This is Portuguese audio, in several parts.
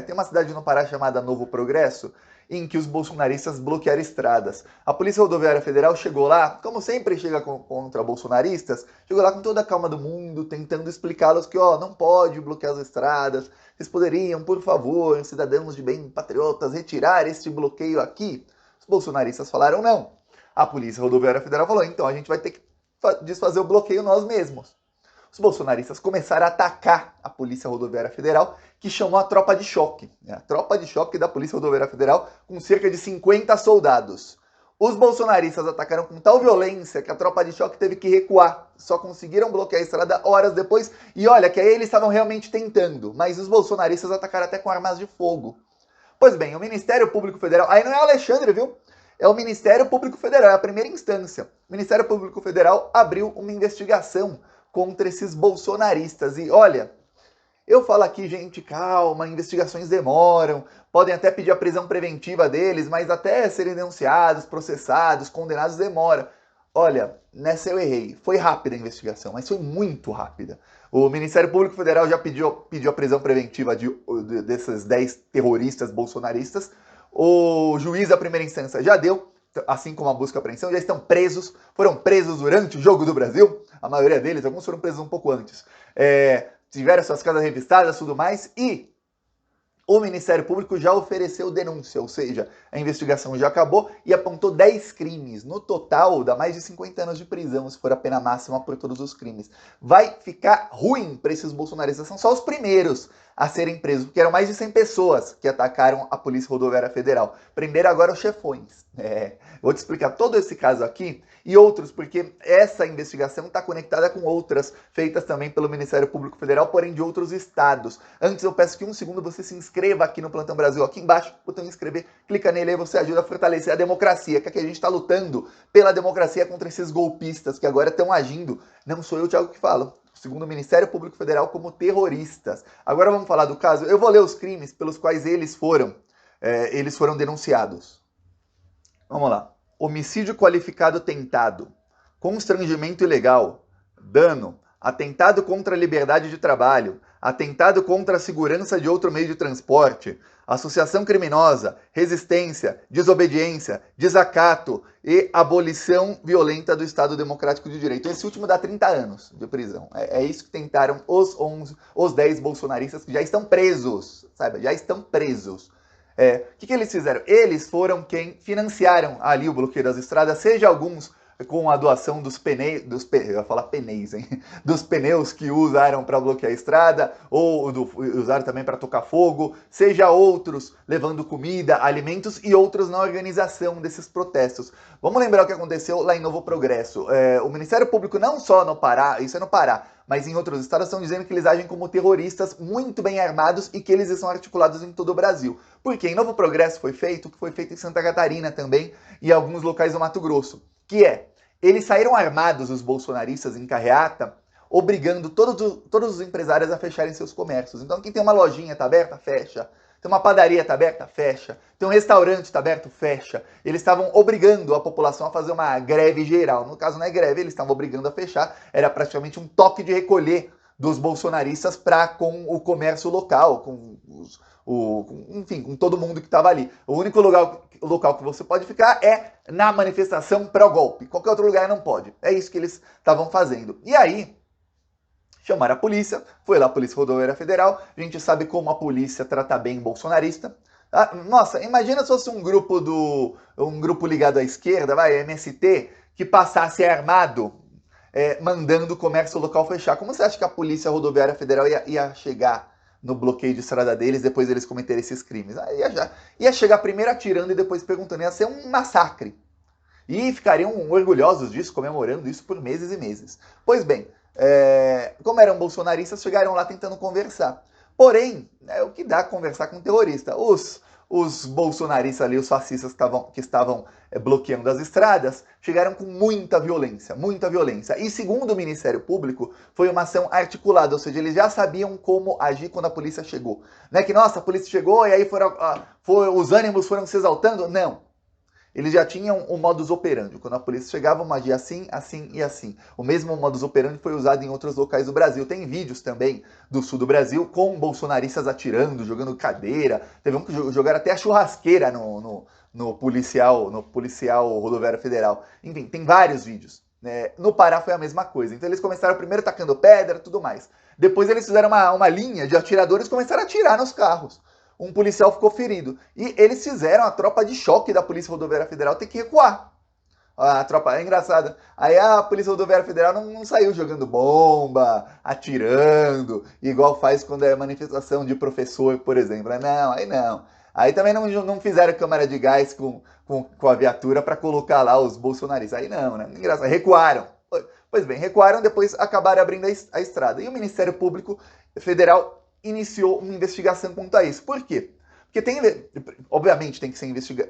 Tem uma cidade no Pará chamada Novo Progresso, em que os bolsonaristas bloquearam estradas. A Polícia Rodoviária Federal chegou lá, como sempre chega contra bolsonaristas, chegou lá com toda a calma do mundo, tentando explicá-los que, ó, não pode bloquear as estradas, vocês poderiam, por favor, cidadãos de bem, patriotas, retirar este bloqueio aqui? Os bolsonaristas falaram não. A Polícia Rodoviária Federal falou, então a gente vai ter que desfazer o bloqueio nós mesmos. Os bolsonaristas começaram a atacar a Polícia Rodoviária Federal, que chamou a tropa de choque. A tropa de choque da Polícia Rodoviária Federal, com cerca de 50 soldados. Os bolsonaristas atacaram com tal violência que a tropa de choque teve que recuar. Só conseguiram bloquear a estrada horas depois. E olha que aí eles estavam realmente tentando, mas os bolsonaristas atacaram até com armas de fogo. Pois bem, o Ministério Público Federal, aí não é o Alexandre, viu? É o Ministério Público Federal, é a primeira instância. O Ministério Público Federal abriu uma investigação contra esses bolsonaristas. E olha, eu falo aqui, gente, calma, investigações demoram, podem até pedir a prisão preventiva deles, mas até serem denunciados, processados, condenados, demora. Olha, nessa eu errei. Foi rápida a investigação, mas foi muito rápida. O Ministério Público Federal já pediu a prisão preventiva desses 10 terroristas bolsonaristas. O juiz da primeira instância já deu, assim como a busca e apreensão, já estão presos, foram presos durante o Jogo do Brasil, a maioria deles, alguns foram presos um pouco antes, tiveram suas casas revistadas e tudo mais, e o Ministério Público já ofereceu denúncia, ou seja, a investigação já acabou e apontou 10 crimes. No total, dá mais de 50 anos de prisão, se for a pena máxima por todos os crimes. Vai ficar ruim para esses bolsonaristas, são só os primeiros a serem presos, porque eram mais de 100 pessoas que atacaram a Polícia Rodoviária Federal. Prenderam agora os chefões. Vou te explicar todo esse caso aqui e outros, porque essa investigação está conectada com outras feitas também pelo Ministério Público Federal, porém de outros estados. Antes eu peço que um segundo você se inscreva aqui no Plantão Brasil, aqui embaixo, botão inscrever, clica nele aí, você ajuda a fortalecer a democracia, que aqui a gente está lutando pela democracia contra esses golpistas que agora estão agindo. Não sou eu, Thiago, que falo. Segundo o Ministério Público Federal, como terroristas. Agora vamos falar do caso. Eu vou ler os crimes pelos quais eles foram denunciados. Vamos lá. Homicídio qualificado tentado, constrangimento ilegal, dano, atentado contra a liberdade de trabalho, atentado contra a segurança de outro meio de transporte, associação criminosa, resistência, desobediência, desacato e abolição violenta do Estado Democrático de Direito. Esse último dá 30 anos de prisão. É isso que tentaram os 10 bolsonaristas que já estão presos, sabe? Já estão presos. O que eles fizeram? Eles foram quem financiaram ali o bloqueio das estradas, seja alguns com a doação dos pneus, eu ia falar pneus, hein? Dos pneus que usaram para bloquear a estrada, ou usaram também para tocar fogo, seja outros levando comida, alimentos e outros na organização desses protestos. Vamos lembrar o que aconteceu lá em Novo Progresso. O Ministério Público, não só no Pará, isso é no Pará, mas em outros estados estão dizendo que eles agem como terroristas muito bem armados e que eles são articulados em todo o Brasil. Porque em Novo Progresso foi feito o que foi feito em Santa Catarina também e alguns locais do Mato Grosso, que eles saíram armados, os bolsonaristas, em carreata, obrigando todos os empresários a fecharem seus comércios. Então quem tem uma lojinha está aberta, fecha. Tem uma padaria está aberta, fecha. Tem um restaurante está aberto, fecha. Eles estavam obrigando a população a fazer uma greve geral. No caso não é greve, eles estavam obrigando a fechar. Era praticamente um toque de recolher dos bolsonaristas com o comércio local, enfim, com todo mundo que estava ali. O único local que você pode ficar é na manifestação pró-golpe. Qualquer outro lugar não pode. É isso que eles estavam fazendo. E aí, chamaram a polícia, foi lá a Polícia Rodoviária Federal, a gente sabe como a polícia trata bem bolsonarista. Nossa, imagina se fosse um grupo ligado à esquerda, MST, que passasse armado, mandando o comércio local fechar. Como você acha que a Polícia Rodoviária Federal ia chegar no bloqueio de estrada deles depois deles cometerem esses crimes? Ia chegar primeiro atirando e depois perguntando, ia ser um massacre. E ficariam orgulhosos disso, comemorando isso por meses e meses. Pois bem, como eram bolsonaristas, chegaram lá tentando conversar. Porém, o que dá conversar com um terrorista? Os bolsonaristas ali, os fascistas que estavam bloqueando as estradas, chegaram com muita violência, muita violência. E segundo o Ministério Público, foi uma ação articulada, ou seja, eles já sabiam como agir quando a polícia chegou. Não é que, nossa, a polícia chegou e aí os ânimos foram se exaltando? Não. eles já tinham o modus operandi. Quando a polícia chegava, uma agia assim, assim e assim. O mesmo modus operandi foi usado em outros locais do Brasil. Tem vídeos também do sul do Brasil com bolsonaristas atirando, jogando cadeira. Teve um que jogaram até a churrasqueira no policial rodoviário federal. Enfim, tem vários vídeos. No Pará foi a mesma coisa. Então eles começaram primeiro tacando pedra, tudo mais. Depois eles fizeram uma linha de atiradores e começaram a atirar nos carros. Um policial ficou ferido. E eles fizeram a tropa de choque da Polícia Rodoviária Federal ter que recuar. A tropa é engraçada. Aí a Polícia Rodoviária Federal não saiu jogando bomba, atirando, igual faz quando é manifestação de professor, por exemplo. Não, aí não. Aí também não fizeram câmara de gás com a viatura para colocar lá os bolsonaristas. Aí não, né? Engraçado. Recuaram. Pois bem, recuaram, depois acabaram abrindo a estrada. E o Ministério Público Federal iniciou uma investigação quanto a isso. Por quê? Porque obviamente tem que ser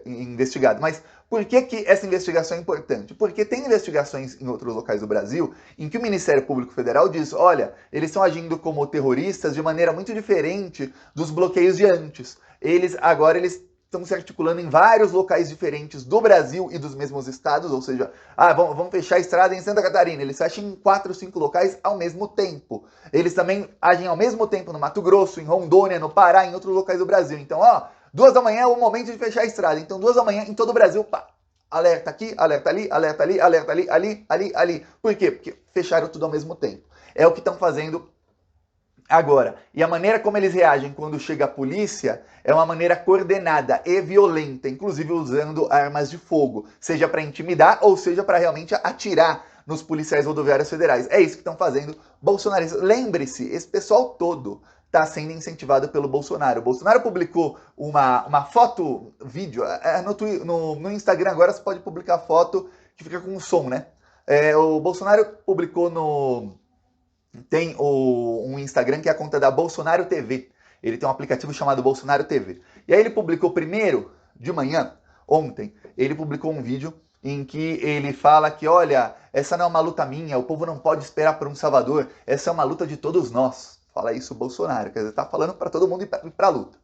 investigado, mas por que essa investigação é importante? Porque tem investigações em outros locais do Brasil em que o Ministério Público Federal diz, olha, eles estão agindo como terroristas de maneira muito diferente dos bloqueios de antes. Agora eles estão se articulando em vários locais diferentes do Brasil e dos mesmos estados, ou seja, vamos fechar a estrada em Santa Catarina, eles fecham em 4 ou 5 locais ao mesmo tempo. Eles também agem ao mesmo tempo no Mato Grosso, em Rondônia, no Pará, em outros locais do Brasil. Então, 2 da manhã é o momento de fechar a estrada. Então, 2 da manhã em todo o Brasil, pá, alerta aqui, alerta ali, alerta ali, alerta ali, ali. Por quê? Porque fecharam tudo ao mesmo tempo. É o que estão fazendo agora. E a maneira como eles reagem quando chega a polícia é uma maneira coordenada e violenta, inclusive usando armas de fogo, seja para intimidar ou seja para realmente atirar nos policiais rodoviários federais. É isso que estão fazendo bolsonaristas. Lembre-se, esse pessoal todo está sendo incentivado pelo Bolsonaro. O Bolsonaro publicou uma foto, vídeo, no Instagram agora você pode publicar foto que fica com som, né? O Bolsonaro publicou tem um Instagram que é a conta da Bolsonaro TV. Ele tem um aplicativo chamado Bolsonaro TV. E aí ele publicou primeiro, de manhã, ontem, ele publicou um vídeo em que ele fala que, olha, essa não é uma luta minha, o povo não pode esperar por um salvador, essa é uma luta de todos nós. Fala isso o Bolsonaro, quer dizer, tá falando para todo mundo ir pra luta.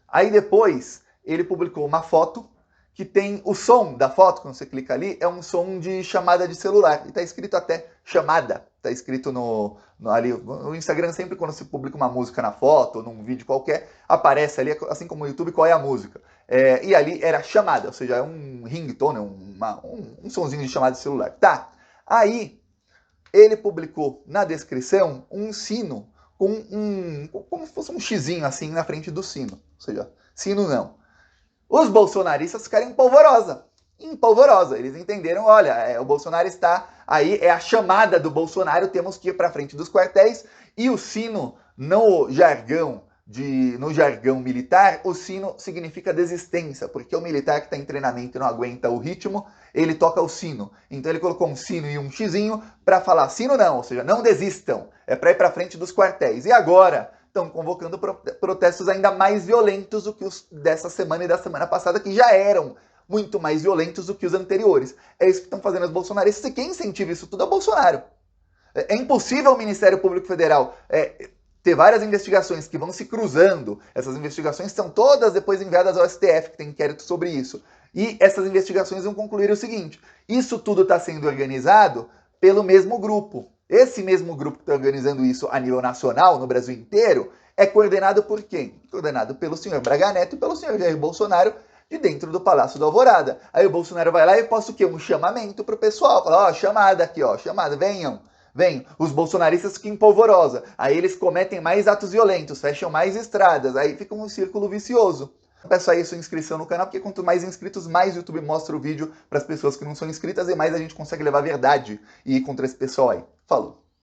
Aí depois, ele publicou uma foto que tem o som da foto, quando você clica ali, é um som de chamada de celular. E tá escrito até chamada. Tá escrito ali, no Instagram sempre quando se publica uma música na foto, ou num vídeo qualquer, aparece ali, assim como no YouTube, qual é a música. E ali era chamada, ou seja, é um ringtone, um sonzinho de chamada de celular. Tá, aí ele publicou na descrição um sino, como se fosse um xizinho assim na frente do sino. Ou seja, sino não. Os bolsonaristas ficaram em polvorosa. Eles entenderam, olha, o Bolsonaro está aí, é a chamada do Bolsonaro, temos que ir para frente dos quartéis. E o sino, no jargão militar, o sino significa desistência, porque o militar que está em treinamento e não aguenta o ritmo, ele toca o sino. Então ele colocou um sino e um xizinho para falar sino não, ou seja, não desistam, é para ir para frente dos quartéis. E agora estão convocando protestos ainda mais violentos do que os dessa semana e da semana passada, que já eram muito mais violentos do que os anteriores. É isso que estão fazendo os bolsonaristas, e quem incentiva isso tudo é o Bolsonaro. É impossível o Ministério Público Federal ter várias investigações que vão se cruzando. Essas investigações são todas depois enviadas ao STF, que tem inquérito sobre isso. E essas investigações vão concluir o seguinte: isso tudo está sendo organizado pelo mesmo grupo. Esse mesmo grupo que está organizando isso a nível nacional, no Brasil inteiro, é coordenado por quem? Coordenado pelo senhor Braga Neto e pelo senhor Jair Bolsonaro, de dentro do Palácio da Alvorada. Aí o Bolsonaro vai lá e posta o quê? Um chamamento pro pessoal. Fala, chamada aqui, chamada, venham. Os bolsonaristas ficam em polvorosa. Aí eles cometem mais atos violentos, fecham mais estradas. Aí fica um círculo vicioso. Peço aí sua inscrição no canal, porque quanto mais inscritos, mais o YouTube mostra o vídeo para as pessoas que não são inscritas e mais a gente consegue levar a verdade e ir contra esse pessoal aí. Falou!